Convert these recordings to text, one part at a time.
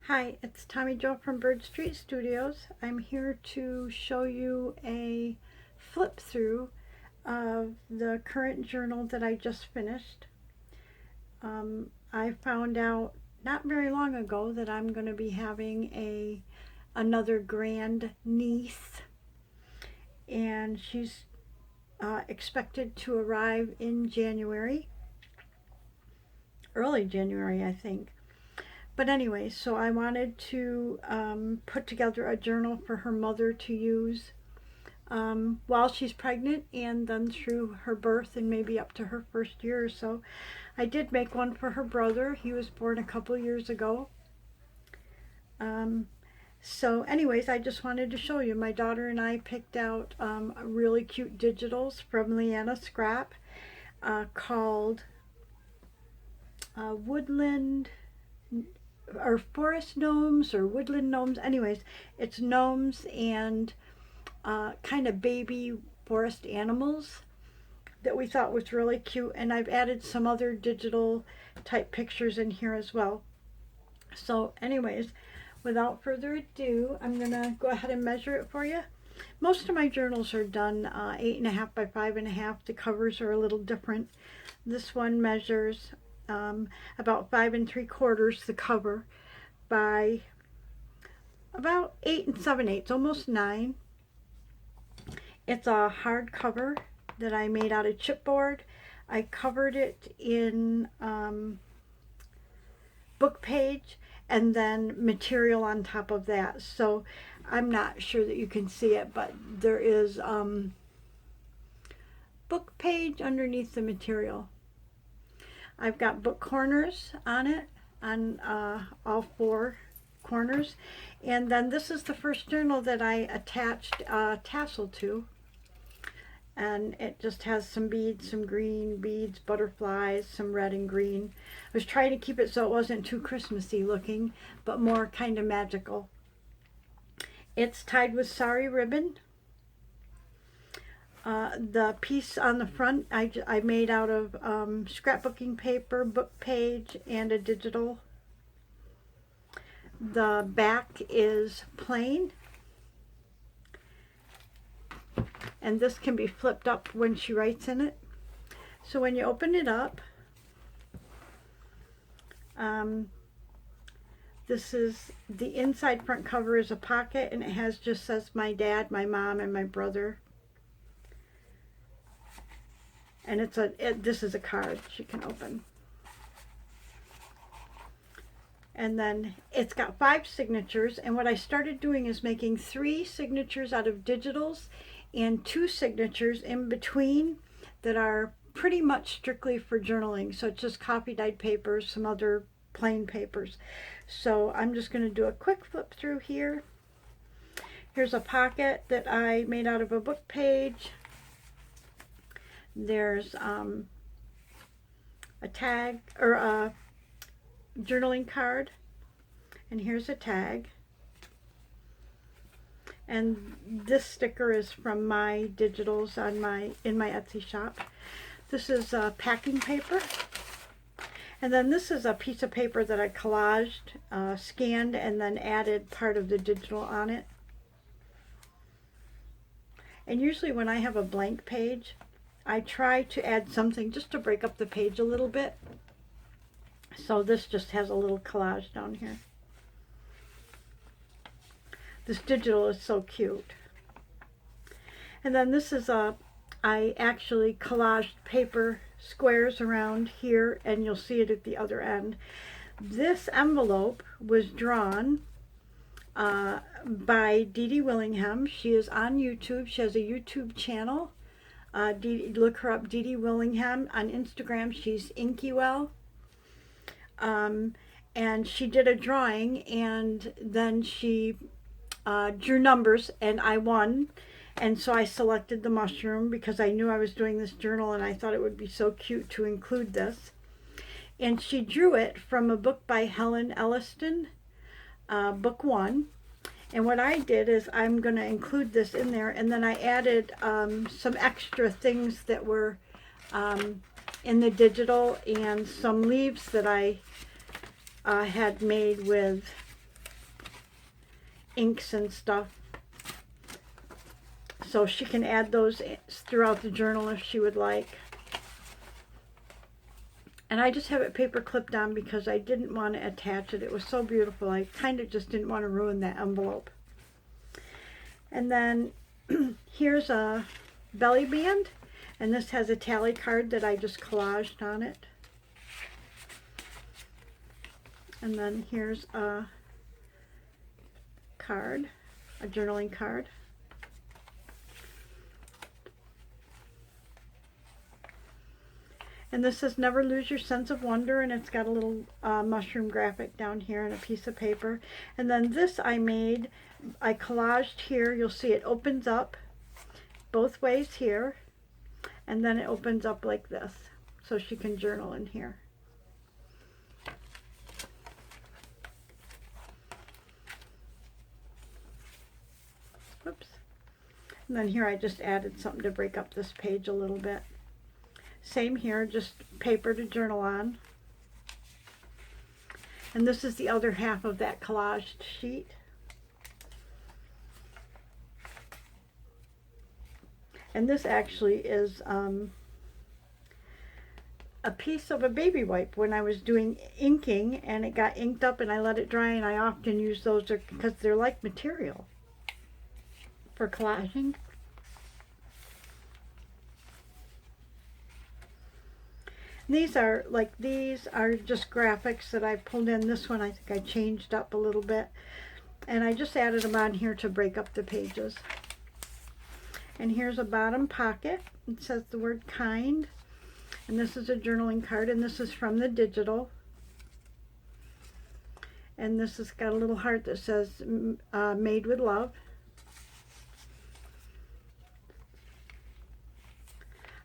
Hi, it's Tommy Jo from Bird Street Studios. I'm here to show you a flip through of the current journal that I just finished. I found out not very long ago that I'm going to be having another grand niece, and she's expected to arrive in January, early January, I think. But anyway, so I wanted to put together a journal for her mother to use while she's pregnant and then through her birth and maybe up to her first year or so. I did make one for her brother. He was born a couple years ago. So anyways, I just wanted to show you. My daughter and I picked out really cute digitals from Liana Scrap called Woodland or forest gnomes or woodland gnomes. Anyways, it's gnomes and kind of baby forest animals that we thought was really cute, and I've added some other digital type pictures in here as well. So anyways, without further ado, I'm gonna go ahead and measure it for you. Most of my journals are done 8.5 by 5.5. The covers are a little different. This one measures about 5 3/4, the cover, by about 8 7/8, almost 9. It's a hard cover that I made out of chipboard. I covered it in book page and then material on top of that. So I'm not sure that you can see it, but there is book page underneath the material. I've got book corners on it, on all 4 corners. And then this is the first journal that I attached a tassel to. And it just has some beads, some green beads, butterflies, some red and green. I was trying to keep it so it wasn't too Christmassy looking, but more kind of magical. It's tied with sari ribbon. The piece on the front I made out of scrapbooking paper, book page, and a digital. The back is plain, and this can be flipped up when she writes in it. So when you open it up, this is the inside front cover is a pocket, and it just says my dad, my mom, and my brother. And this is a card she can open. And then it's got 5 signatures, and what I started doing is making 3 signatures out of digitals and 2 signatures in between that are pretty much strictly for journaling. So it's just copy dyed papers, some other plain papers. So I'm just going to do a quick flip through here. Here's a pocket that I made out of a book page. There's a tag or a journaling card, and here's a tag. And this sticker is from my digitals in my Etsy shop. This is packing paper, and then this is a piece of paper that I collaged, scanned, and then added part of the digital on it. And usually when I have a blank page, I try to add something just to break up the page a little bit. So this just has a little collage down here. This digital is so cute. And then this is I actually collaged paper squares around here, and you'll see it at the other end. This envelope was drawn by Dee Dee Willingham. She is on YouTube. She has a YouTube channel. Look her up, Dee Dee Willingham. On Instagram, she's Inkywell. And she did a drawing, and then she drew numbers, and I won. And so I selected the mushroom because I knew I was doing this journal, and I thought it would be so cute to include this. And she drew it from a book by Helen Elliston, book 1. And what I did is I'm going to include this in there, and then I added some extra things that were in the digital, and some leaves that I had made with inks and stuff. So she can add those throughout the journal if she would like. And I just have it paper clipped on because I didn't want to attach it. It was so beautiful. I kind of just didn't want to ruin that envelope. And then here's a belly band. And this has a tally card that I just collaged on it. And then here's a card, a journaling card. And this says never lose your sense of wonder, and it's got a little mushroom graphic down here and a piece of paper. And then this I collaged here. You'll see it opens up both ways here, and then it opens up like this, so she can journal in here. Whoops. And then here I just added something to break up this page a little bit. Same here, just paper to journal on. And this is the other half of that collaged sheet. And this actually is a piece of a baby wipe when I was doing inking, and it got inked up and I let it dry, and I often use those because they're like material for collaging. These are just graphics that I pulled in. This one I think I changed up a little bit, and I just added them on here to break up the pages. And here's a bottom pocket. It says the word kind, and this is a journaling card, and this is from the digital. And this has got a little heart that says made with love.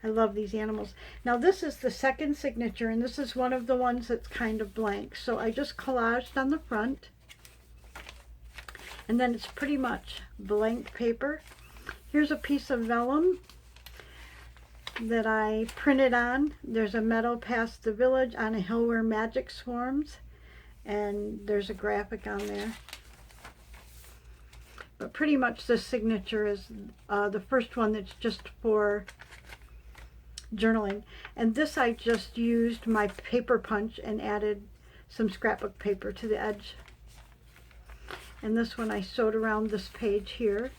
I love these animals. Now this is the second signature, and this is one of the ones that's kind of blank. So I just collaged on the front, and then it's pretty much blank paper. Here's a piece of vellum that I printed on. There's a meadow past the village on a hill where magic swarms, and there's a graphic on there. But pretty much the signature is the first one that's just for journaling. And this I just used my paper punch and added some scrapbook paper to the edge. And this one I sewed around this page here.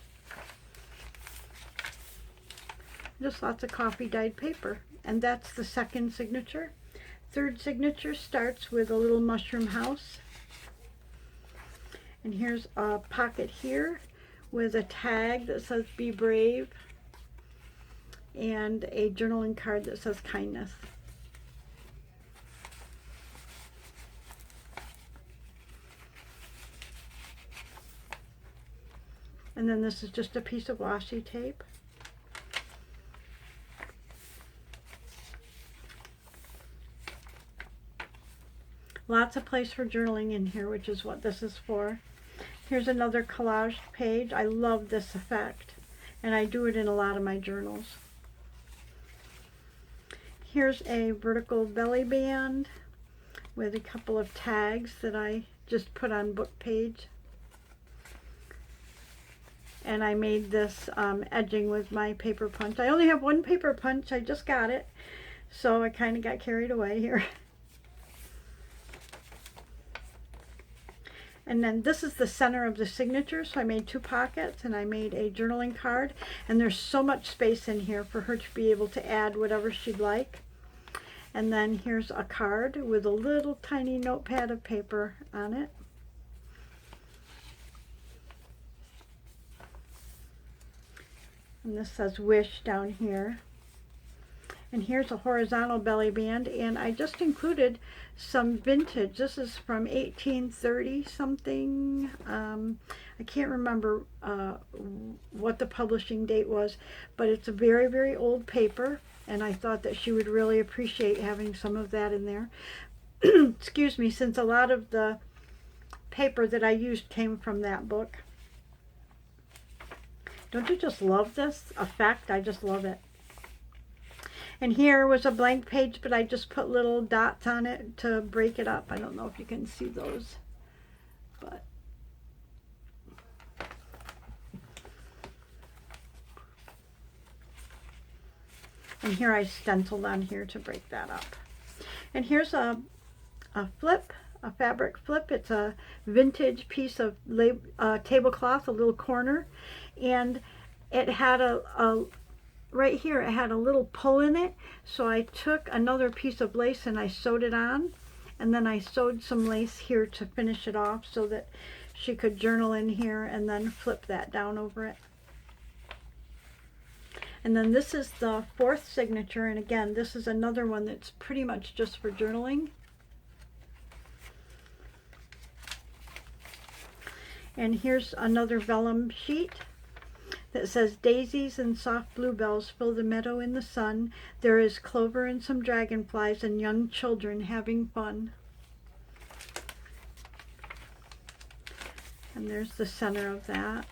Just lots of coffee dyed paper. And that's the second signature. Third signature starts with a little mushroom house. And here's a pocket here with a tag that says be brave, and a journaling card that says kindness. And then this is just a piece of washi tape. Lots of place for journaling in here, which is what this is for. Here's another collaged page. I love this effect, and I do it in a lot of my journals. Here's a vertical belly band with a couple of tags that I just put on book page. And I made this edging with my paper punch. I only have one paper punch. I just got it, so I kind of got carried away here. And then this is the center of the signature, so I made two pockets, and I made a journaling card, and there's so much space in here for her to be able to add whatever she'd like. And then here's a card with a little tiny notepad of paper on it. And this says wish down here. And here's a horizontal belly band, and I just included some vintage. This is from 1830 something. I can't remember what the publishing date was, but it's a very, very old paper, and I thought that she would really appreciate having some of that in there. Excuse me, since a lot of the paper that I used came from that book. Don't you just love this effect? I just love it. And here was a blank page, but I just put little dots on it to break it up. I don't know if you can see those, but And here I stenciled on here to break that up. And here's a flip, a fabric flip. It's a vintage piece of tablecloth, a little corner. And it had right here, it had a little pull in it. So I took another piece of lace and I sewed it on. And then I sewed some lace here to finish it off so that she could journal in here and then flip that down over it. And then this is the fourth signature, and again, this is another one that's pretty much just for journaling. And here's another vellum sheet that says, daisies and soft bluebells fill the meadow in the sun. There is clover and some dragonflies and young children having fun. And there's the center of that.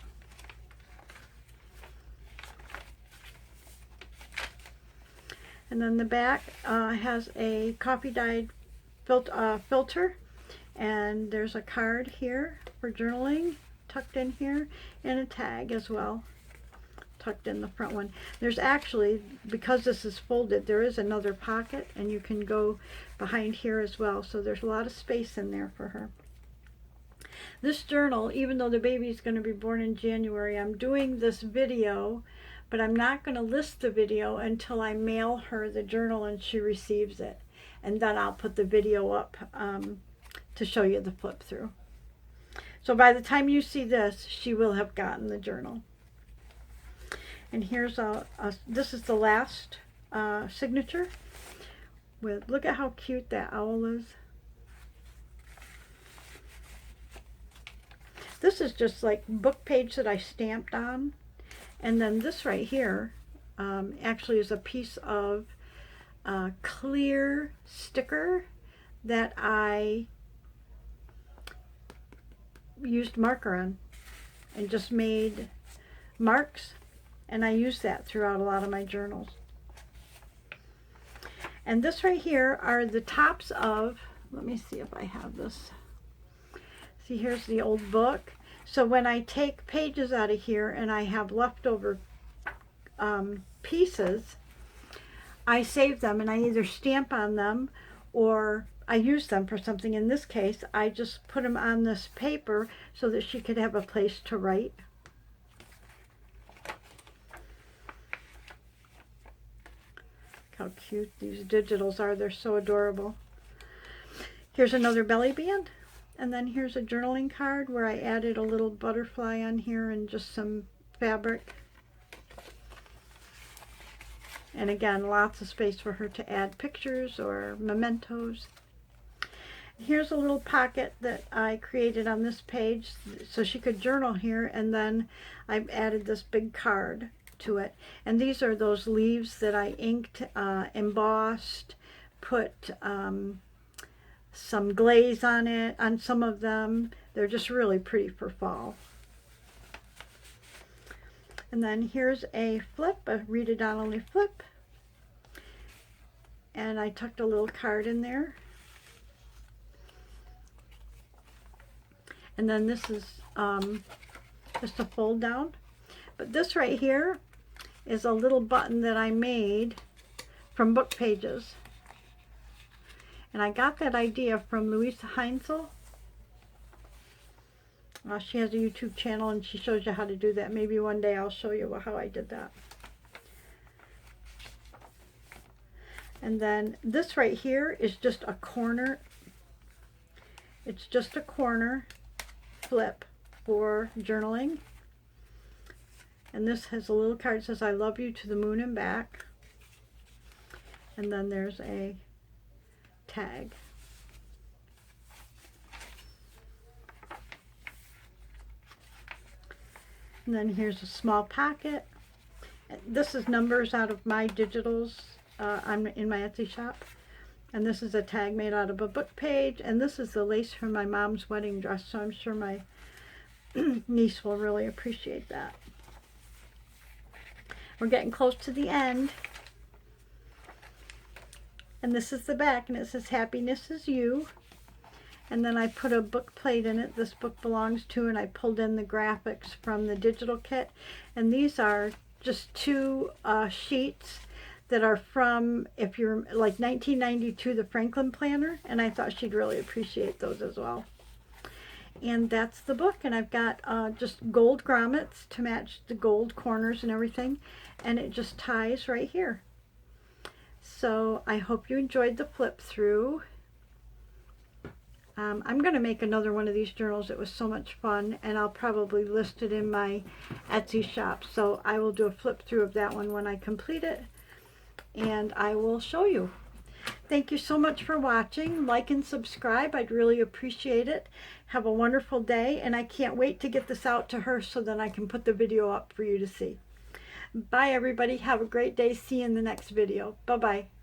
And then the back has a coffee dyed filter, and there's a card here for journaling tucked in here, and a tag as well tucked in the front one. There's actually, because this is folded, there is another pocket, and you can go behind here as well, so there's a lot of space in there for her. This journal, even though the baby is going to be born in January, I'm doing this video, but I'm not going to list the video until I mail her the journal and she receives it. And then I'll put the video up to show you the flip through. So by the time you see this, she will have gotten the journal. And here's this is the last signature. Look at how cute that owl is. This is just like book page that I stamped on. And then this right here actually is a piece of clear sticker that I used marker on and just made marks, and I use that throughout a lot of my journals. And this right here are the tops of, let me see if I have this. See, here's the old book. So when I take pages out of here and I have leftover pieces, I save them and I either stamp on them or I use them for something. In this case, I just put them on this paper so that she could have a place to write. How cute these digitals are. They're so adorable. Here's another belly band. And then here's a journaling card where I added a little butterfly on here and just some fabric. And again, lots of space for her to add pictures or mementos. Here's a little pocket that I created on this page so she could journal here, and then I've added this big card to it. And these are those leaves that I inked, embossed, put some glaze on it, on some of them. They're just really pretty for fall. And then here's a flip, a Read It Donnelly flip. And I tucked a little card in there. And then this is just a fold down. But this right here is a little button that I made from book pages. And I got that idea from Louisa Heinzel. She has a YouTube channel and she shows you how to do that. Maybe one day I'll show you how I did that. And then this right here is just a corner. It's just a corner flip for journaling. And this has a little card that says, I love you to the moon and back. And then there's a tag. And then here's a small pocket. This is numbers out of my digitals in my Etsy shop. And this is a tag made out of a book page. And this is the lace from my mom's wedding dress. So I'm sure my niece will really appreciate that. We're getting close to the end. And this is the back, and it says, Happiness is You. And then I put a book plate in it. This book belongs to, and I pulled in the graphics from the digital kit. And these are just two sheets that are from, if you're like 1992, the Franklin Planner, and I thought she'd really appreciate those as well. And that's the book, and I've got just gold grommets to match the gold corners and everything, and it just ties right here. So I hope you enjoyed the flip through. I'm going to make another one of these journals. It was so much fun, and I'll probably list it in my Etsy shop. So I will do a flip through of that one when I complete it, and I will show you. Thank you so much for watching. Like and subscribe. I'd really appreciate it. Have a wonderful day, and I can't wait to get this out to her so that I can put the video up for you to see. Bye, everybody. Have a great day. See you in the next video. Bye-bye.